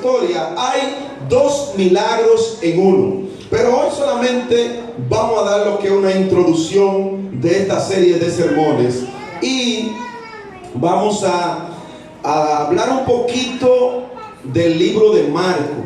historia hay dos milagros en uno. Pero hoy solamente vamos a dar lo que es una introducción de esta serie de sermones. Y vamos a hablar un poquito del libro de Marcos.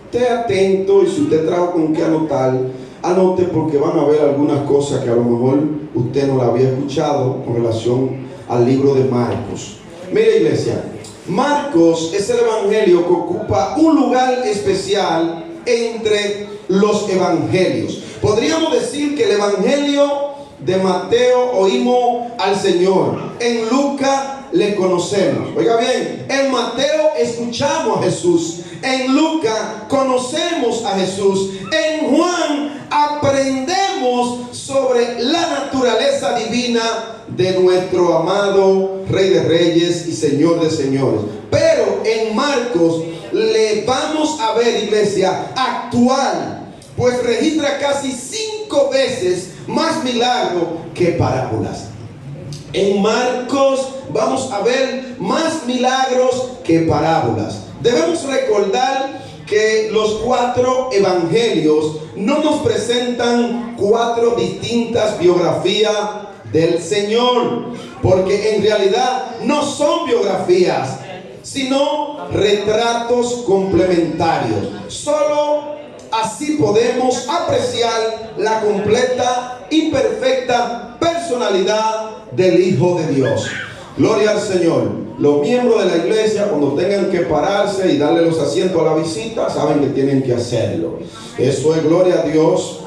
Esté atento, y si usted trajo con qué anotar, anote, porque van a ver algunas cosas que a lo mejor usted no la había escuchado con relación al libro de Marcos. Mira, iglesia, Marcos es el evangelio que ocupa un lugar especial entre los evangelios. Podríamos decir que el evangelio de Mateo oímos al Señor, en Lucas le conocemos. Oiga bien, en Mateo escuchamos a Jesús, en Lucas conocemos a Jesús, en Juan aprendemos sobre la naturaleza divina de nuestro amado Rey de Reyes y Señor de Señores. Pero en Marcos le vamos a ver, iglesia, actual, pues registra casi 5 veces más milagros que parábolas. En Marcos vamos a ver más milagros que parábolas. Debemos recordar que los 4 evangelios no nos presentan 4 distintas biografías del Señor, porque en realidad no son biografías, sino retratos complementarios. Solo así podemos apreciar la completa y perfecta personalidad del Hijo de Dios. Gloria al Señor. Los miembros de la iglesia, cuando tengan que pararse y darle los asientos a la visita, saben que tienen que hacerlo. Eso es gloria a Dios.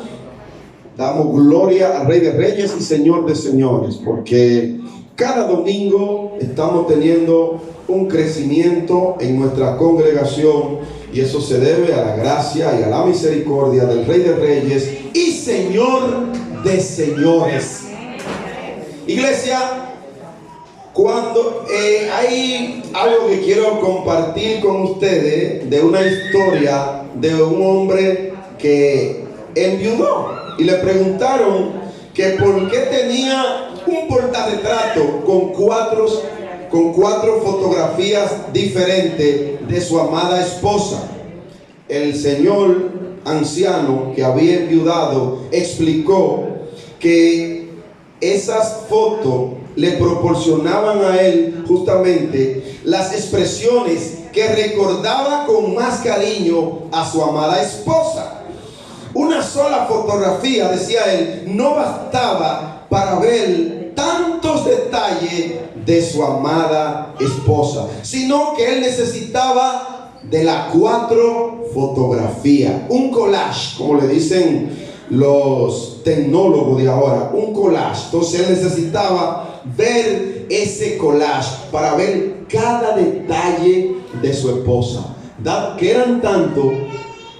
Damos gloria al Rey de Reyes y Señor de Señores, porque cada domingo estamos teniendo un crecimiento en nuestra congregación, y eso se debe a la gracia y a la misericordia del Rey de Reyes y Señor de Señores. Iglesia, cuando hay algo que quiero compartir con ustedes, de una historia de un hombre que enviudó, y le preguntaron que por qué tenía un portarretrato con cuatro fotografías diferentes de su amada esposa. El señor anciano que había enviudado explicó que esas fotos le proporcionaban a él justamente las expresiones que recordaba con más cariño a su amada esposa. Una sola fotografía, decía él, no bastaba para ver tantos detalles de su amada esposa, sino que él necesitaba de las 4 fotografías, un collage, como le dicen los tecnólogos de ahora, un collage. Entonces él necesitaba ver ese collage para ver cada detalle de su esposa, que eran tanto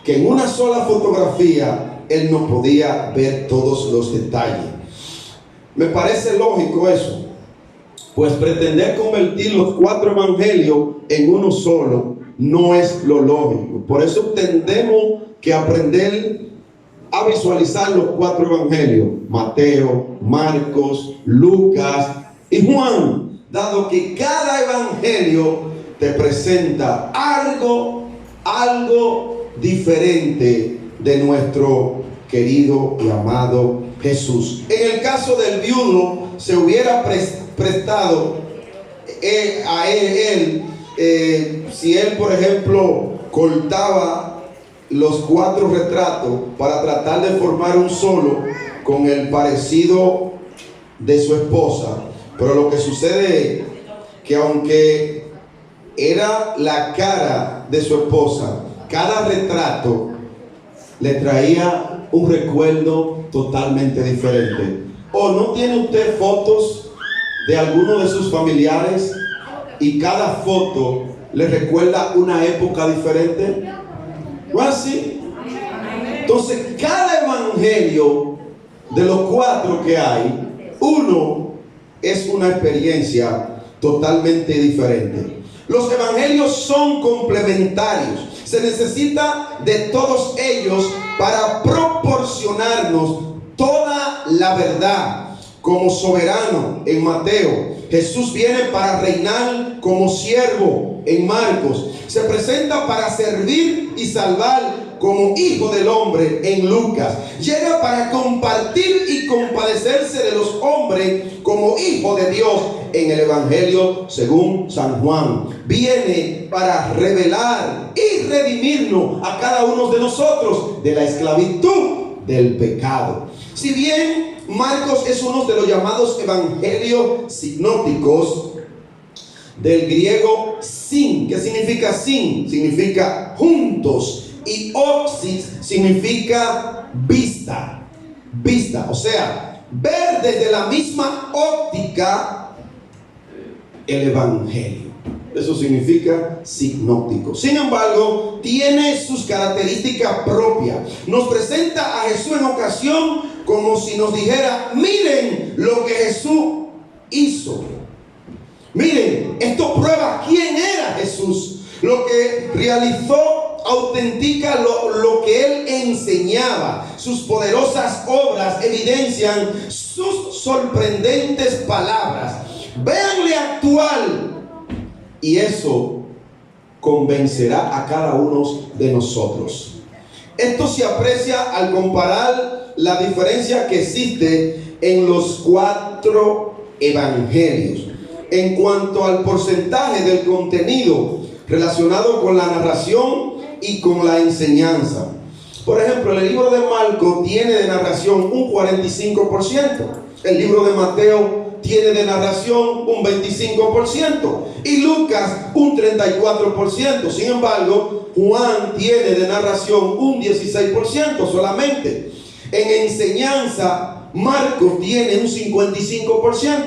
que en una sola fotografía él no podía ver todos los detalles. Me parece lógico eso, pues pretender convertir los 4 evangelios en uno solo no es lo lógico. Por eso tendemos que aprender a visualizar los 4 evangelios: Mateo, Marcos, Lucas y Juan, dado que cada evangelio te presenta algo diferente de nuestro querido y amado Jesús. En el caso del viudo, se hubiera prestado a él, si él, por ejemplo, cortaba los 4 retratos para tratar de formar un solo con el parecido de su esposa. Pero lo que sucede es que, aunque era la cara de su esposa, cada retrato le traía un recuerdo totalmente diferente. ¿O no tiene usted fotos de alguno de sus familiares y cada foto le recuerda una época diferente? ¿No es así? Entonces, cada evangelio de los 4 que hay, uno es una experiencia totalmente diferente. Los evangelios son complementarios. Se necesita de todos ellos para proporcionarnos toda la verdad. como soberano en Mateo. Jesús viene para reinar como siervo en Marcos. Se presenta para servir y salvar como hijo del hombre en Lucas. Llega para compartir y compadecerse de los hombres como hijo de Dios en el Evangelio según San Juan. Viene para revelar y redimirnos a cada uno de nosotros de la esclavitud del pecado. Si bien Marcos es uno de los llamados evangelios sinópticos, del griego sin, ¿qué significa sin? Significa juntos, y oxis significa vista, o sea, ver desde la misma óptica el evangelio. Eso significa sinóptico. Sin embargo, tiene sus características propias. Nos presenta a Jesús en ocasión como si nos dijera: miren lo que Jesús hizo. Miren, esto prueba quién era Jesús. Lo que realizó autentica lo que él enseñaba. Sus poderosas obras evidencian sus sorprendentes palabras. Véanle actuar, y eso convencerá a cada uno de nosotros. Esto se aprecia al comparar la diferencia que existe en los 4 evangelios en cuanto al porcentaje del contenido relacionado con la narración y con la enseñanza. Por ejemplo, el libro de Marcos tiene de narración un 45%, el libro de Mateo tiene de narración un 25% y Lucas un 34%. Sin embargo, Juan tiene de narración un 16% solamente. En enseñanza, Marcos tiene un 55%,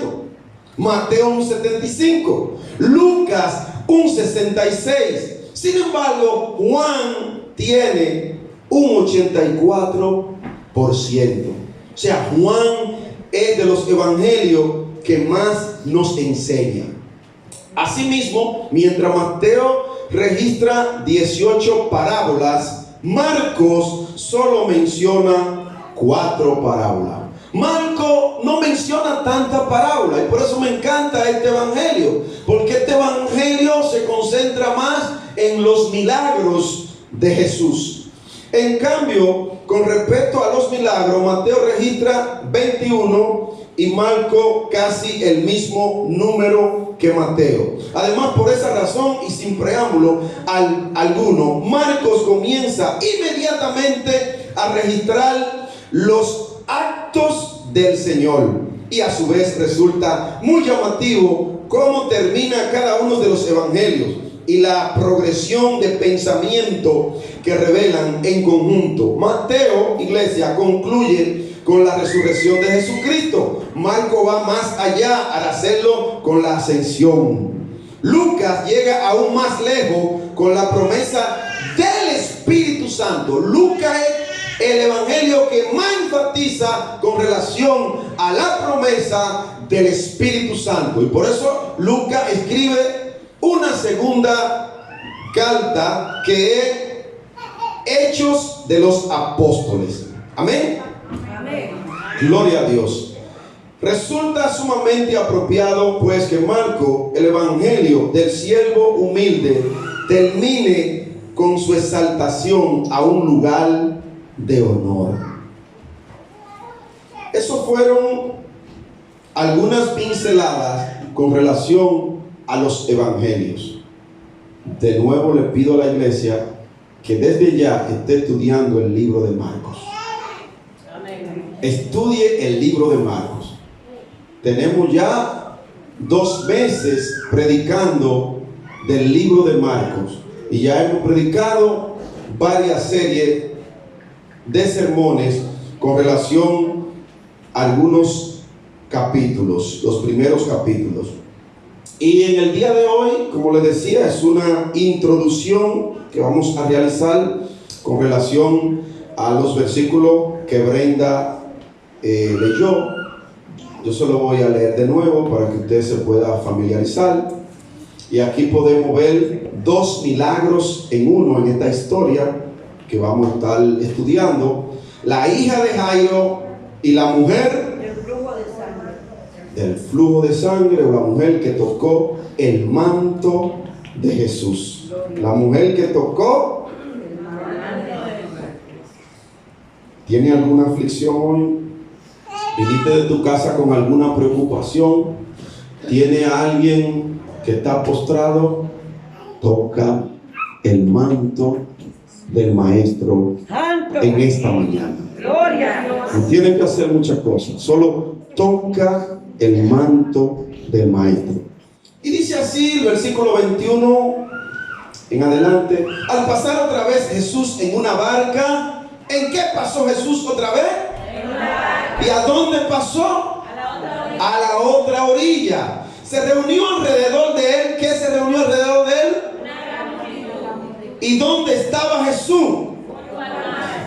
Mateo un 75%, Lucas un 66%. Sin embargo, Juan tiene un 84%. O sea, Juan es de los evangelios que más nos enseña. Asimismo, mientras Mateo registra 18 parábolas, Marcos solo menciona 4 parábolas. Marcos no menciona tantas parábolas, y por eso me encanta este evangelio, porque este evangelio se concentra más en los milagros de Jesús. En cambio, con respecto a los milagros, Mateo registra 21 y Marcos casi el mismo número que Mateo. Además, por esa razón y sin preámbulo alguno, Marcos comienza inmediatamente a registrar los actos del Señor, y a su vez resulta muy llamativo cómo termina cada uno de los evangelios y la progresión de pensamiento que revelan en conjunto. Mateo, iglesia, concluye con la resurrección de Jesucristo. Marcos va más allá al hacerlo con la ascensión. Lucas llega aún más lejos con la promesa del Espíritu Santo. Lucas es el evangelio que más enfatiza con relación a la promesa del Espíritu Santo, y por eso Lucas escribe una segunda carta que es Hechos de los Apóstoles. Amén. Amén. Gloria a Dios. Resulta sumamente apropiado pues que Marcos, el evangelio del siervo humilde, termine con su exaltación a un lugar de honor. Eso fueron algunas pinceladas con relación a los evangelios. De nuevo le pido a la iglesia que desde ya esté estudiando el libro de Marcos. Estudie el libro de Marcos. Tenemos ya 2 meses predicando del libro de Marcos, y ya hemos predicado varias series de sermones con relación a algunos capítulos, los primeros capítulos. Y en el día de hoy, como les decía, es una introducción que vamos a realizar con relación a los versículos que Brenda leyó. Yo se lo voy a leer de nuevo para que usted se pueda familiarizar. Y aquí podemos ver 2 milagros en uno en esta historia que vamos a estar estudiando: la hija de Jairo y la mujer del flujo de sangre. del flujo de sangre, o la mujer que tocó el manto de Jesús. La mujer que tocó. ¿Tiene alguna aflicción hoy? ¿Viniste de tu casa con alguna preocupación? ¿Tiene a alguien que está postrado? Toca el manto del Maestro en esta mañana. No tienes que hacer muchas cosas, solo toca el manto del Maestro. Y dice así el versículo 21 en adelante: al pasar otra vez Jesús en una barca. ¿En qué pasó Jesús otra vez? En una barca. ¿Y a dónde pasó? A la otra orilla. Se reunió alrededor de él. ¿Qué se reunió alrededor de él? Una gran multitud. ¿Y dónde estaba Jesús?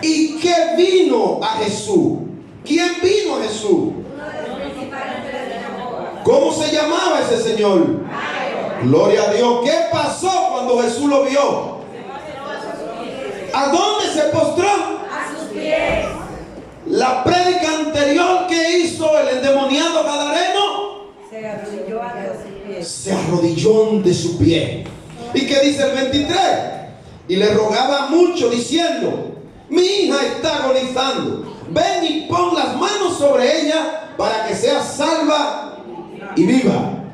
¿Y qué vino a Jesús? ¿Quién vino a Jesús? ¿Cómo se llamaba ese señor? Gloria a Dios. ¿Qué pasó cuando Jesús lo vio? ¿A dónde se postró? Pies. La prédica anterior que hizo el endemoniado gadareno, se arrodilló ante su pie. ¿Y qué dice el 23? Y le rogaba mucho diciendo: mi hija está agonizando, ven y pon las manos sobre ella para que sea salva y viva.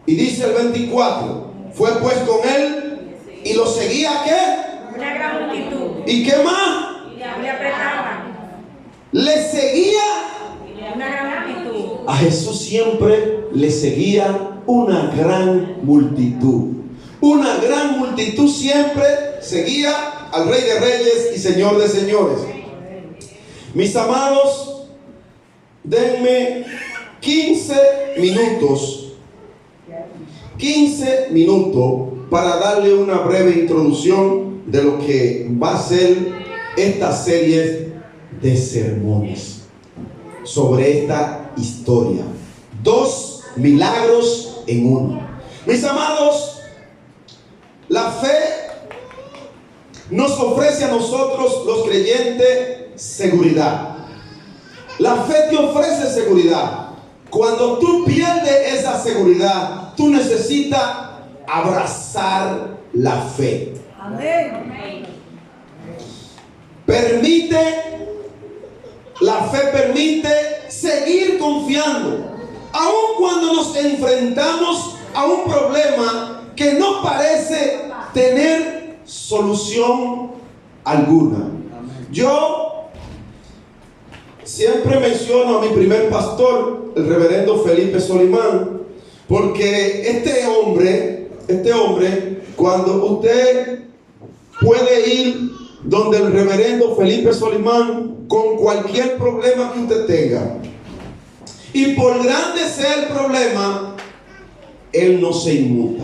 Y dice el 24: fue pues con él y lo seguía ¿qué? Una gran multitud. ¿Y qué más? Le apretaban. Le seguía una gran multitud. A Jesús siempre le seguía una gran multitud. Una gran multitud siempre seguía al Rey de Reyes y Señor de Señores. Mis amados, denme 15 minutos. 15 minutos para darle una breve introducción de lo que va a ser esta serie de sermones sobre esta historia. 2 milagros en uno. Mis amados, la fe nos ofrece a nosotros los creyentes seguridad. La fe te ofrece seguridad. Cuando tú pierdes esa seguridad, tú necesitas abrazar la fe. Amén. La fe permite seguir confiando, aun cuando nos enfrentamos a un problema que no parece tener solución alguna. Yo siempre menciono a mi primer pastor, el reverendo Felipe Solimán, porque este hombre, cuando usted puede ir donde el reverendo Felipe Solimán con cualquier problema que usted tenga, y por grande sea el problema, él no se inmuta,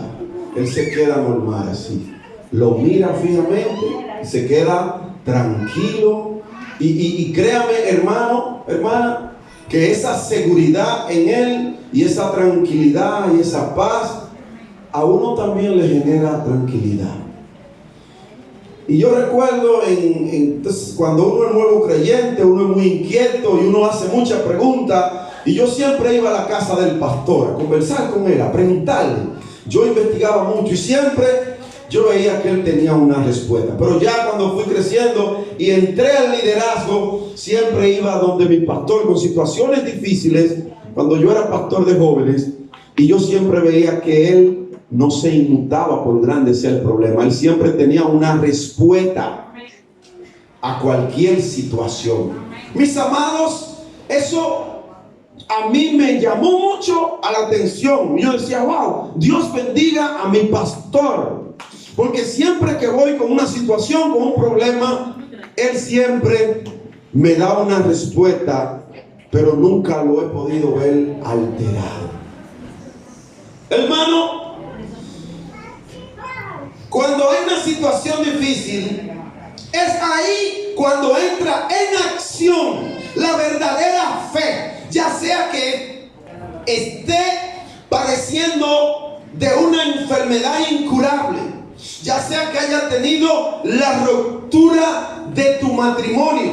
él se queda normal así, lo mira fijamente y se queda tranquilo. Y créame, hermano, hermana, que esa seguridad en él y esa tranquilidad y esa paz a uno también le genera tranquilidad. Y yo recuerdo entonces, cuando uno es nuevo creyente, uno es muy inquieto y uno hace muchas preguntas, y yo siempre iba a la casa del pastor a conversar con él, a preguntarle. Yo investigaba mucho y siempre yo veía que él tenía una respuesta. Pero ya cuando fui creciendo y entré al liderazgo, siempre iba donde mi pastor con situaciones difíciles, cuando yo era pastor de jóvenes, y yo siempre veía que él no se inmutaba por grande sea el problema. Él siempre tenía una respuesta a cualquier situación. Mis amados, eso a mí me llamó mucho a la atención. Yo decía: wow, Dios bendiga a mi pastor, porque siempre que voy con una situación, con un problema, él siempre me da una respuesta, pero nunca lo he podido ver alterado. Hermano, cuando hay una situación difícil, es ahí cuando entra en acción la verdadera fe, ya sea que esté padeciendo de una enfermedad incurable, ya sea que haya tenido la ruptura de tu matrimonio,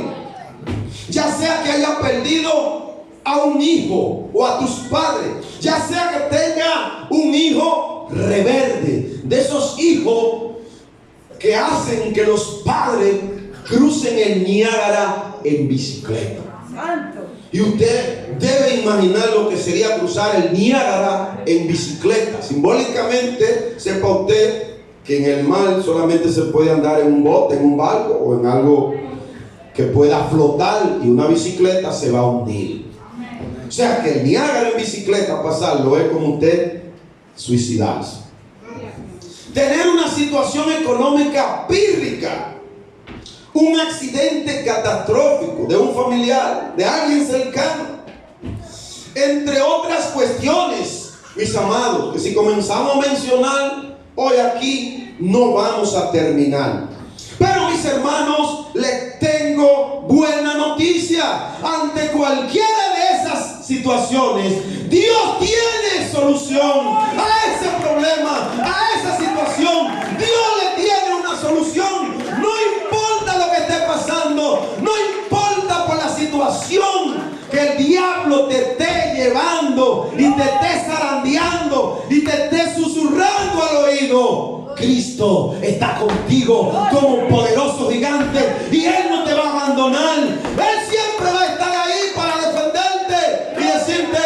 ya sea que haya perdido a un hijo o a tus padres, ya sea que tenga un hijo rebelde, de esos hijos que hacen que los padres crucen el Niágara en bicicleta. Y usted debe imaginar lo que sería cruzar el Niágara en bicicleta. Simbólicamente, sepa usted que en el mar solamente se puede andar en un bote, en un barco o en algo que pueda flotar, y una bicicleta se va a hundir. O sea que el Niágara en bicicleta, pasarlo, es como usted suicidarse. Tener una situación económica pírrica, un accidente catastrófico de un familiar, de alguien cercano, entre otras cuestiones, mis amados, que si comenzamos a mencionar hoy aquí, no vamos a terminar. Pero mis hermanos, les tengo buena noticia. Ante cualquiera de esas situaciones, Dios tiene solución a ese problema, a esa situación. Dios le tiene una solución. No importa lo que esté pasando, no importa por la situación que el diablo te esté llevando y te esté zarandeando y te esté susurrando al oído. Cristo está contigo como un poderoso gigante y Él no te va a abandonar. Él siempre va a estar ahí para defenderte y decirte: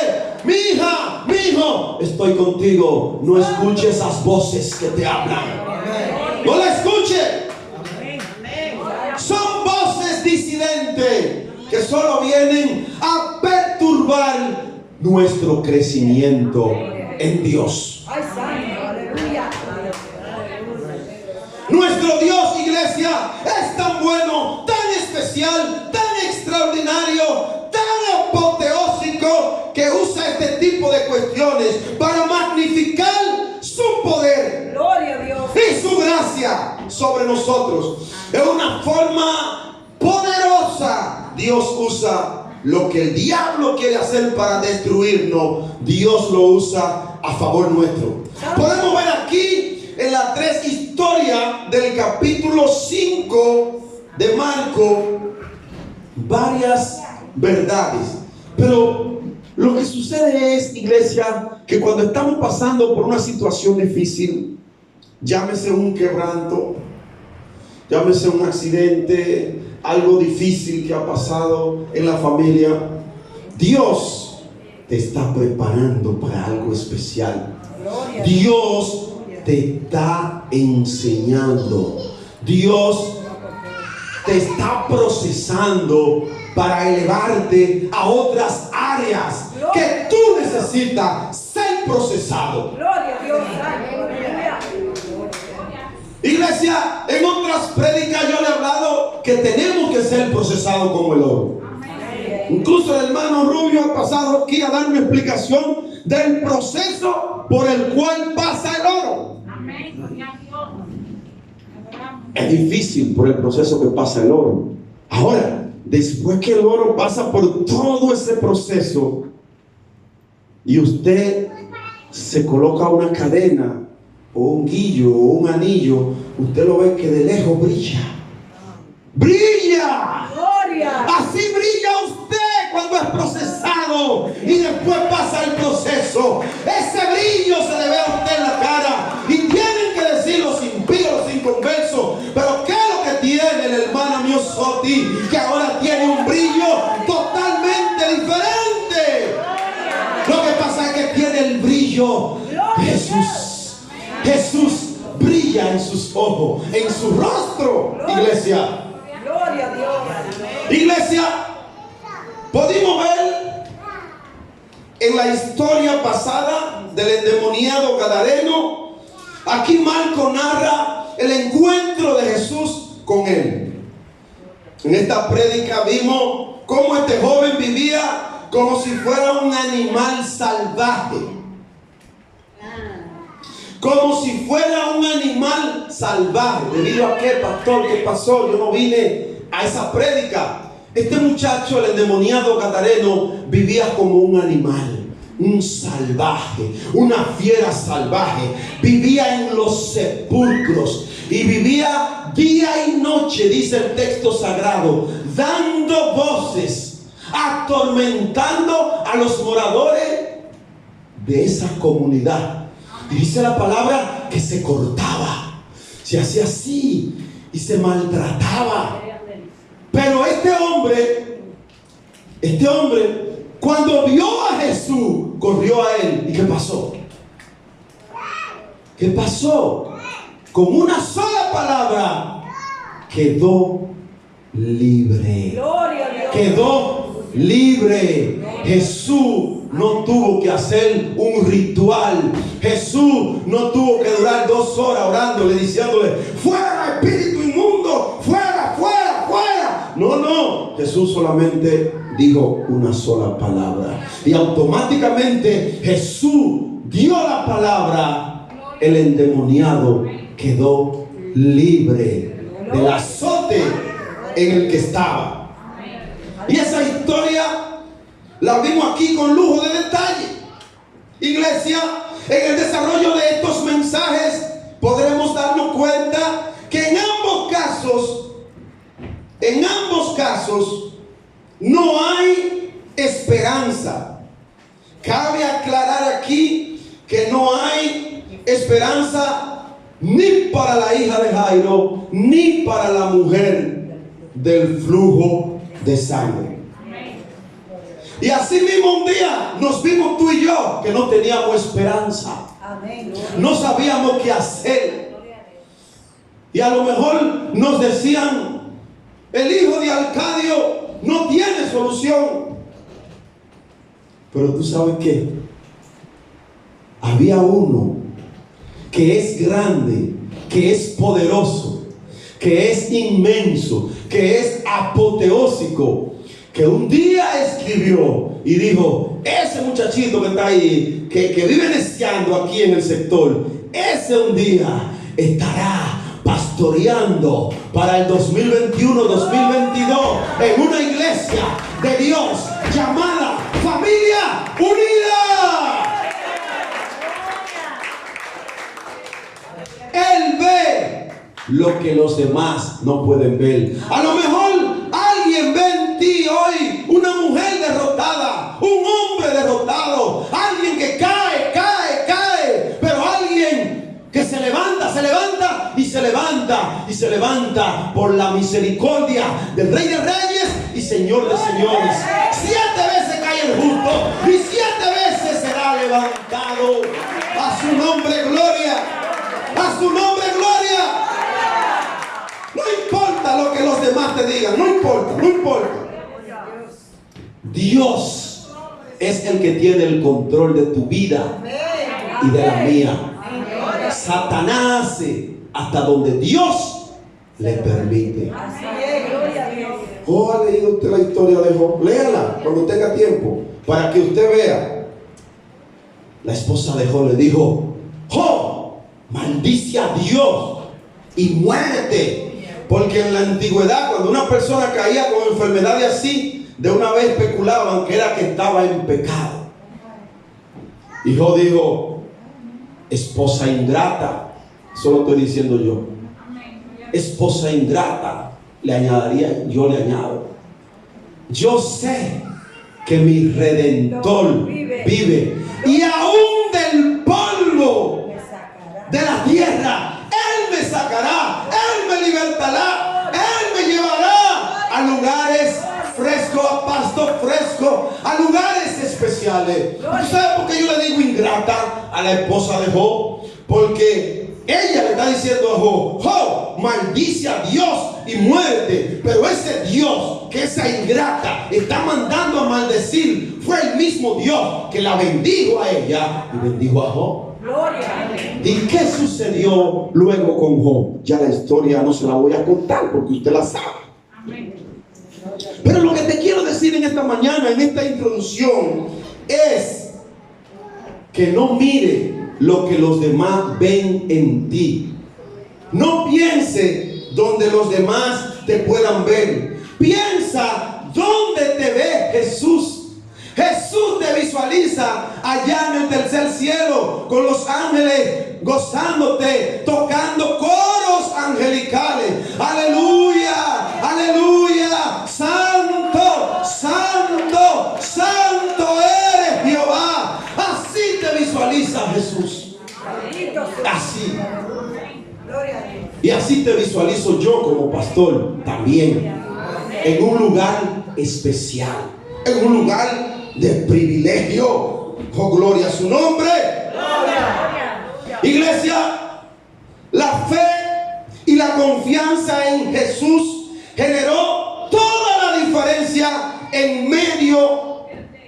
mi hija, mi hijo, estoy contigo. No escuche esas voces que te hablan. No la escuche. Son voces disidentes que solo vienen a perturbar nuestro crecimiento en Dios. Nuestro Dios, iglesia, es tan bueno, tan especial, tan extraordinario, tan apoteósico, que usa este tipo de cuestiones para magnificar su poder. Gloria a Dios. Y su gracia sobre nosotros. De una forma poderosa, Dios usa lo que el diablo quiere hacer para destruirnos. Dios lo usa a favor nuestro. Podemos ver aquí en las 3 historias del capítulo 5 de Marco varias verdades. Pero lo que sucede es, iglesia, que cuando estamos pasando por una situación difícil, llámese un quebranto, llámese un accidente, algo difícil que ha pasado en la familia, Dios te está preparando para algo especial. Dios te está enseñando. Dios te está procesando para elevarte a otras áreas que tú necesitas ser procesado. Gloria a Dios. Iglesia, en otras prédicas yo le he hablado que tenemos que ser procesados como el oro. Incluso el hermano Rubio ha pasado aquí a dar una explicación del proceso por el cual pasa el oro. Es difícil por el proceso que pasa el oro. Ahora, después que el oro pasa por todo ese proceso y usted se coloca una cadena o un guillo o un anillo, usted lo ve que de lejos brilla. ¡Brilla! Gloria. Así brilla usted cuando es procesado y después pasa el proceso. Ese brillo se le ve a usted en la cara. Y tienen que decir los impíos, los inconversos: pero ¿qué es lo que tiene el hermano Miosotti? Que ahora tiene un brillo totalmente diferente. Lo que pasa es que tiene el brillo de Jesús. Jesús brilla en sus ojos, en su rostro, iglesia. Gloria a Dios. Iglesia, pudimos ver en la historia pasada del endemoniado gadareno. Aquí Marco narra el encuentro de Jesús con él. En esta prédica vimos cómo este joven vivía como si fuera un animal salvaje. Como si fuera un animal salvaje. ¿Debido a qué, pastor? ¿Qué pasó? Yo no vine a esa prédica. Este muchacho, el endemoniado gadareno, vivía como un animal, un salvaje, una fiera salvaje. Vivía en los sepulcros y vivía día y noche, dice el texto sagrado, dando voces atormentando a los moradores de esa comunidad. Y dice la palabra que se cortaba, se hacía así y se maltrataba. Pero este hombre, cuando vio a Jesús, corrió a él. ¿Y qué pasó? ¿Qué pasó? Con una sola palabra quedó libre. Quedó libre. Jesús no tuvo que hacer un ritual. Jesús no tuvo que durar 2 horas orándole, diciéndole: fuera espíritu inmundo, fuera, fuera, fuera. No. Jesús solamente dijo una sola palabra. Y automáticamente Jesús dio la palabra. El endemoniado quedó libre del azote en el que estaba. Y esa historia la vimos aquí con lujo de detalle. Iglesia, en el desarrollo de estos mensajes podremos darnos cuenta que en ambos casos no hay esperanza. Cabe aclarar aquí que no hay esperanza ni para la hija de Jairo, ni para la mujer del flujo de sangre. Y así mismo un día nos vimos tú y yo que no teníamos esperanza. No sabíamos qué hacer. Y a lo mejor nos decían: el hijo de Arcadio no tiene solución. Pero tú sabes qué, había uno que es grande, que es poderoso, que es inmenso, que es apoteósico, que un día escribió y dijo: ese muchachito que está ahí, que vive neciando aquí en el sector, ese un día estará pastoreando para el 2021-2022 en una iglesia de Dios llamada Familia Unida. Él ve lo que los demás no pueden ver. A lo mejor alguien ve en ti hoy una mujer derrotada, un hombre derrotado, alguien que cae, pero alguien que se levanta y se levanta por la misericordia del Rey de Reyes y Señor de Señores. 7 veces cae el justo y 7 veces será levantado. A su nombre gloria. A su nombre gloria. No importa lo que los demás te digan, no importa. Dios es el que tiene el control de tu vida y de la mía. Satanás hace hasta donde Dios le permite. ¿Ha leído usted la historia de Job? Léala cuando tenga tiempo para que usted vea. La esposa de Job le dijo: Job, maldice a Dios y muérete. Porque en la antigüedad, cuando una persona caía con enfermedades así, de una vez especulaban que era que estaba en pecado. Y Job dijo: esposa ingrata, eso lo estoy diciendo yo. Esposa ingrata, le añadiría, yo le añado: yo sé que mi Redentor vive, y aún del polvo de la tierra Él me sacará, Él me libertará, Él me llevará a lugares frescos, a pasto fresco, a lugares especiales. ¿Sabes por qué yo le digo ingrata a la esposa de Job? Porque ella le está diciendo a Job: Job, maldice a Dios y muérete. Pero ese Dios que esa ingrata está mandando a maldecir fue el mismo Dios que la bendijo a ella y bendijo a Job. ¿Y qué sucedió luego con Job? Ya la historia no se la voy a contar porque usted la sabe. Pero lo que te quiero decir en esta mañana, en esta introducción, es que no mire lo que los demás ven en ti. No piense donde los demás te puedan ver. Piensa donde te ve Jesús. Jesús te visualiza allá en el tercer cielo con los ángeles gozándote, tocando coros angelicales. Aleluya, aleluya, santo, santo, Así. Y así te visualizo yo como pastor también. En un lugar especial. En un lugar de privilegio. Oh, gloria a su nombre. Iglesia, la fe y la confianza en Jesús generó toda la diferencia en medio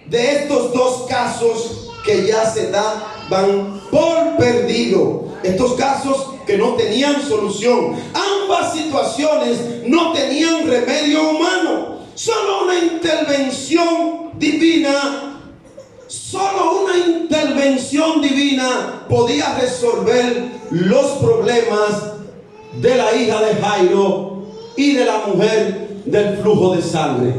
de estos dos casos que ya se daban por perdido. Estos casos que no tenían solución. Ambas situaciones no tenían remedio humano. Solo una intervención divina. Solo una intervención divina podía resolver los problemas de la hija de Jairo y de la mujer del flujo de sangre.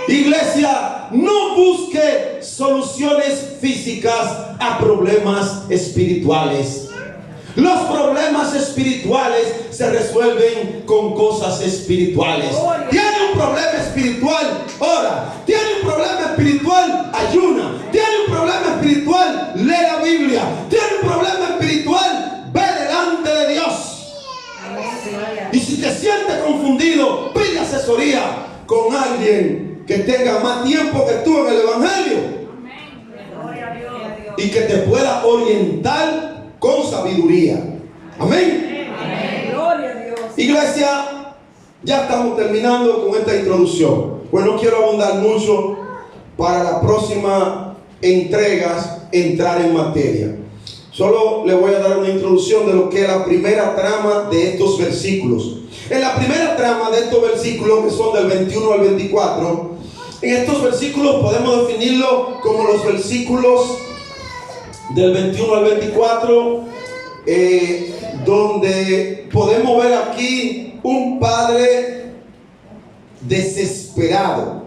Iglesia, no busque soluciones físicas a problemas espirituales. Los problemas espirituales se resuelven con cosas espirituales. Tiene un problema espiritual, ora. Tiene un problema espiritual, ayuna. Tiene un problema espiritual, lee la Biblia. Tiene un problema espiritual, ve delante de Dios. Y si te sientes confundido, pide asesoría con alguien que tenga más tiempo que tú en el Evangelio y que te pueda orientar con sabiduría. Amén. Gloria a Dios. Iglesia, ya estamos terminando con esta introducción. Pues no quiero abundar mucho para las próximas entregas entrar en materia. Solo le voy a dar una introducción de lo que es la primera trama de estos versículos. En la primera trama de estos versículos, que son del 21 al 24, en estos versículos podemos definirlo como los versículos del 21 al 24, donde podemos ver aquí un padre desesperado,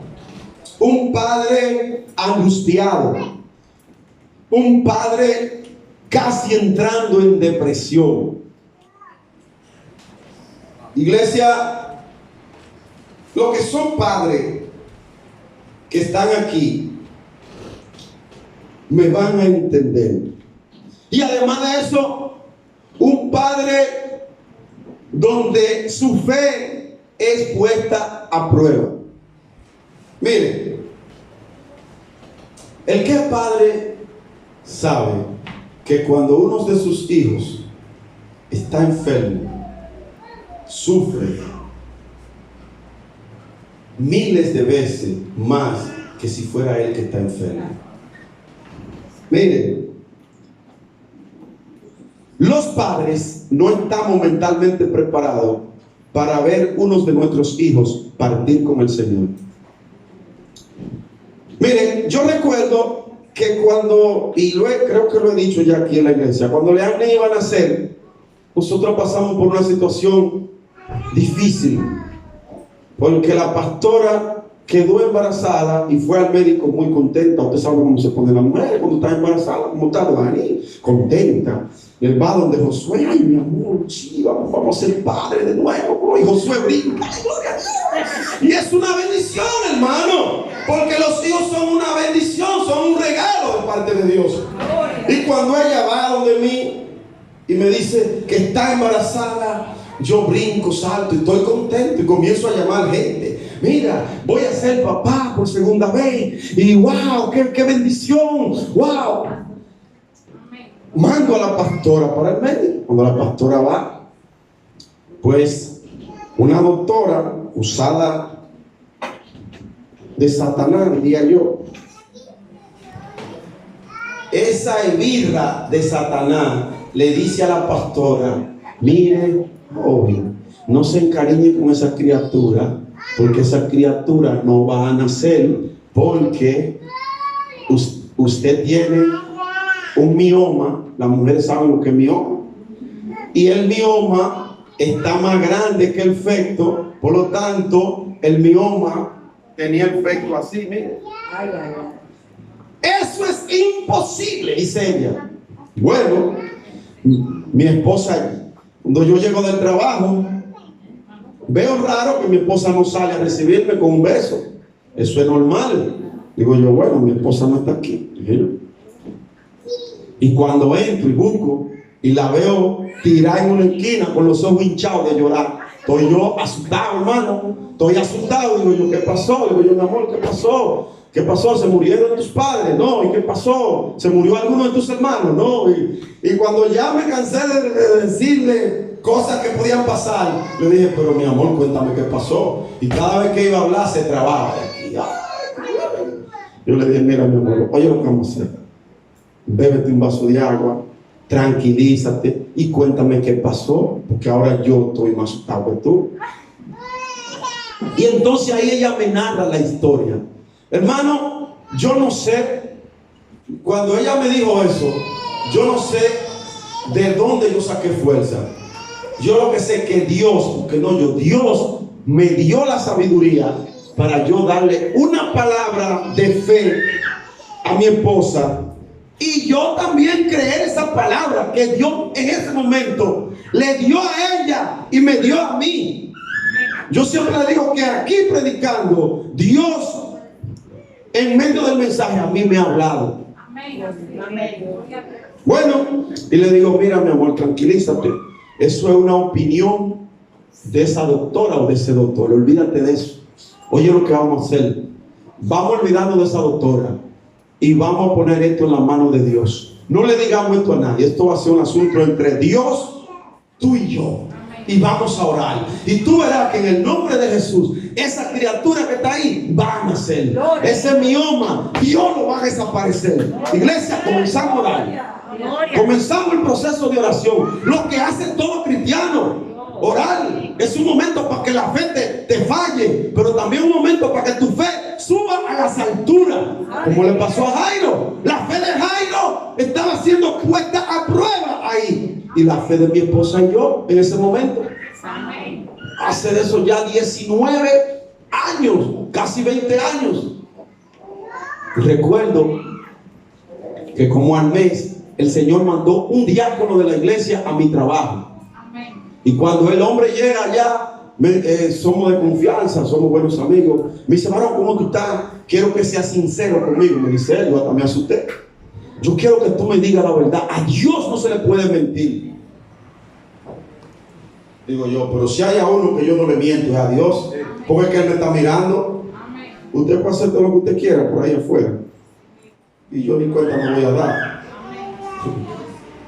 un padre angustiado, un padre casi entrando en depresión. Iglesia, los que son padres que están aquí me van a entender. Y además de eso, un padre donde su fe es puesta a prueba. Mire, el que es padre sabe que cuando uno de sus hijos está enfermo, sufre miles de veces más que si fuera él que está enfermo. Mire, los padres no estamos mentalmente preparados para ver unos de nuestros hijos partir con el Señor. Mire, yo recuerdo que cuando, creo que lo he dicho ya aquí en la iglesia, cuando Leanne iba a nacer, nosotros pasamos por una situación difícil, porque la pastora quedó embarazada y fue al médico muy contenta. Usted sabe cómo se pone la mujer cuando está embarazada, cómo está Dani, contenta. Él va donde Josué, ay mi amor, sí, vamos a ser padres de nuevo. Y Josué brinca, ay, gloria a Dios. Y es una bendición, hermano, porque los hijos son una bendición, son un regalo de parte de Dios. Y cuando ella va donde mí y me dice que está embarazada, yo brinco, salto y estoy contento y comienzo a llamar gente. Mira, voy a ser papá por segunda vez. Y wow, qué bendición. Wow. Mando a la pastora para el médico. Cuando la pastora va, pues una doctora usada de Satanás, diría yo. Esa hebirra de Satanás le dice a la pastora: mire, joven, no se encariñe con esa criatura, porque esa criatura no va a nacer, porque usted tiene un mioma. Las mujeres saben lo que es mioma, y el mioma está más grande que el feto. Por lo tanto, el mioma tenía el feto así, mire. Eso es imposible, dice ella. Bueno, mi esposa, cuando yo llego del trabajo, veo raro que mi esposa no sale a recibirme con un beso. Eso es normal. Digo yo, bueno, mi esposa no está aquí. Y cuando entro y busco y la veo tirada en una esquina con los ojos hinchados de llorar. Estoy yo asustado, hermano. Estoy asustado. Digo yo, ¿qué pasó? Digo yo, mi amor, ¿qué pasó? ¿Qué pasó? ¿Se murieron tus padres? No. ¿Y qué pasó? ¿Se murió alguno de tus hermanos? No. Y cuando ya me cansé de decirle cosas que podían pasar, le dije, pero mi amor, cuéntame qué pasó. Y cada vez que iba a hablar se trababa de aquí. Yo le dije, mira, mi amor, oye lo que vamos a hacer. Bébete un vaso de agua, tranquilízate y cuéntame qué pasó, porque ahora yo estoy más asustado que tú. Y entonces ahí ella me narra la historia. Hermano, yo no sé, cuando ella me dijo eso, yo no sé de dónde yo saqué fuerza. Yo lo que sé es que Dios, porque no yo, Dios me dio la sabiduría para yo darle una palabra de fe a mi esposa. Y yo también creer esa palabra que Dios en ese momento le dio a ella y me dio a mí. Yo siempre le digo que aquí predicando, Dios en medio del mensaje a mí me ha hablado. Bueno, y le digo, mira mi amor, tranquilízate. Eso es una opinión de esa doctora o de ese doctor. Olvídate de eso. Oye lo que vamos a hacer. Vamos a olvidarnos de esa doctora y vamos a poner esto en la mano de Dios. No le digamos esto a nadie. Esto va a ser un asunto entre Dios, tú y yo. Y vamos a orar. Y tú verás que en el nombre de Jesús, esa criatura que está ahí va a nacer. Ese mioma, Dios lo va a desaparecer. Iglesia, comenzamos a orar. Comenzamos el proceso de oración. Lo que hace todo cristiano. Orar es un momento para que la fe te falle, pero también un momento para que tu fe suba a las alturas, como le pasó a Jairo. La fe de Jairo estaba siendo puesta a prueba ahí, y la fe de mi esposa y yo en ese momento. Hace de eso ya 19 años, casi 20 años. Recuerdo que como al mes el Señor mandó un diácono de la iglesia a mi trabajo. Y cuando el hombre llega allá, somos de confianza, somos buenos amigos. Me dice, varón, ¿cómo tú estás? Quiero que seas sincero conmigo. Me dice él, yo hasta me asusté. Yo quiero que tú me digas la verdad. A Dios no se le puede mentir. Digo yo, pero si hay a uno que yo no le miento, es a Dios. Porque es que Él me está mirando. Usted puede hacer todo lo que usted quiera por ahí afuera. Y yo ni cuenta me voy a dar.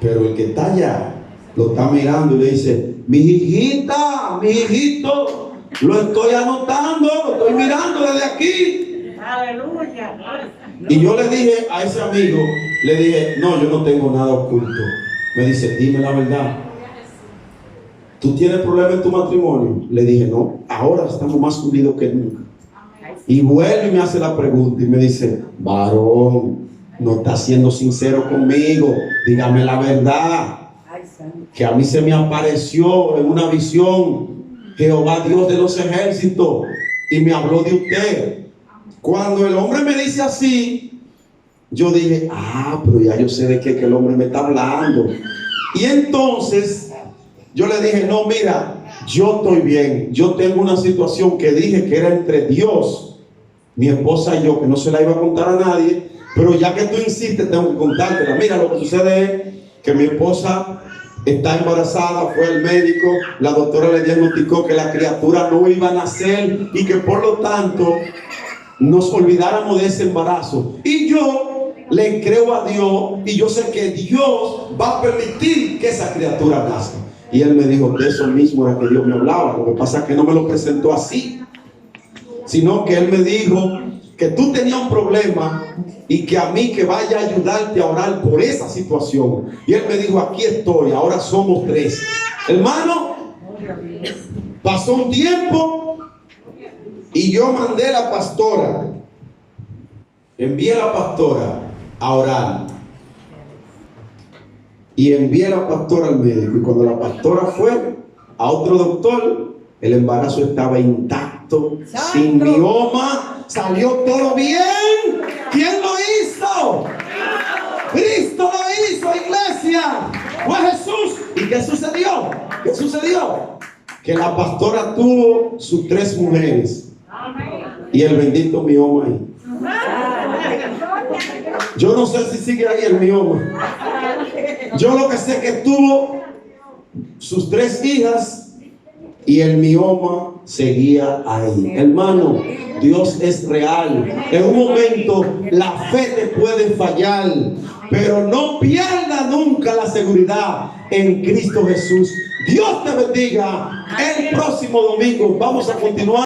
Pero el que está allá lo está mirando y le dice, mi hijita, mi hijito, lo estoy anotando, lo estoy mirando desde aquí. Aleluya. Y yo le dije a ese amigo, le dije, no, yo no tengo nada oculto. Me dice, dime la verdad. ¿Tú tienes problemas en tu matrimonio? Le dije, no, ahora estamos más unidos que nunca. Y vuelve y me hace la pregunta y me dice, varón, no está siendo sincero conmigo, dígame la verdad. Que a mí se me apareció en una visión Jehová Dios de los ejércitos y me habló de usted. Cuando el hombre me dice así, yo dije, pero ya yo sé de qué que el hombre me está hablando. Y entonces yo le dije, no, mira, yo estoy bien. Yo tengo una situación que dije que era entre Dios, mi esposa y yo, que no se la iba a contar a nadie, pero ya que tú insistes, tengo que contártela. Mira, lo que sucede es que mi esposa está embarazada, fue al médico, la doctora le diagnosticó que la criatura no iba a nacer y que por lo tanto nos olvidáramos de ese embarazo. Y yo le creo a Dios y yo sé que Dios va a permitir que esa criatura nazca. Y él me dijo que eso mismo era que Dios me hablaba. Lo que pasa es que no me lo presentó así, sino que él me dijo que tú tenías un problema y que a mí que vaya a ayudarte a orar por esa situación. Y él me dijo, aquí estoy, ahora somos 3. Hermano, pasó un tiempo y yo mandé a la pastora, envié a la pastora a orar. Y envié a la pastora al médico. Y cuando la pastora fue a otro doctor, el embarazo estaba intacto, sin mioma, salió todo bien. ¿Quién lo hizo? Cristo lo hizo, iglesia. Fue Jesús. ¿Y qué sucedió? ¿Qué sucedió? Que la pastora tuvo sus 3 mujeres y el bendito mioma ahí. Yo no sé si sigue ahí el mioma. Yo lo que sé es que tuvo sus 3 hijas y el mioma seguía ahí. Hermano, Dios es real. En un momento la fe te puede fallar, pero no pierda nunca la seguridad en Cristo Jesús. Dios te bendiga. El próximo domingo vamos a continuar.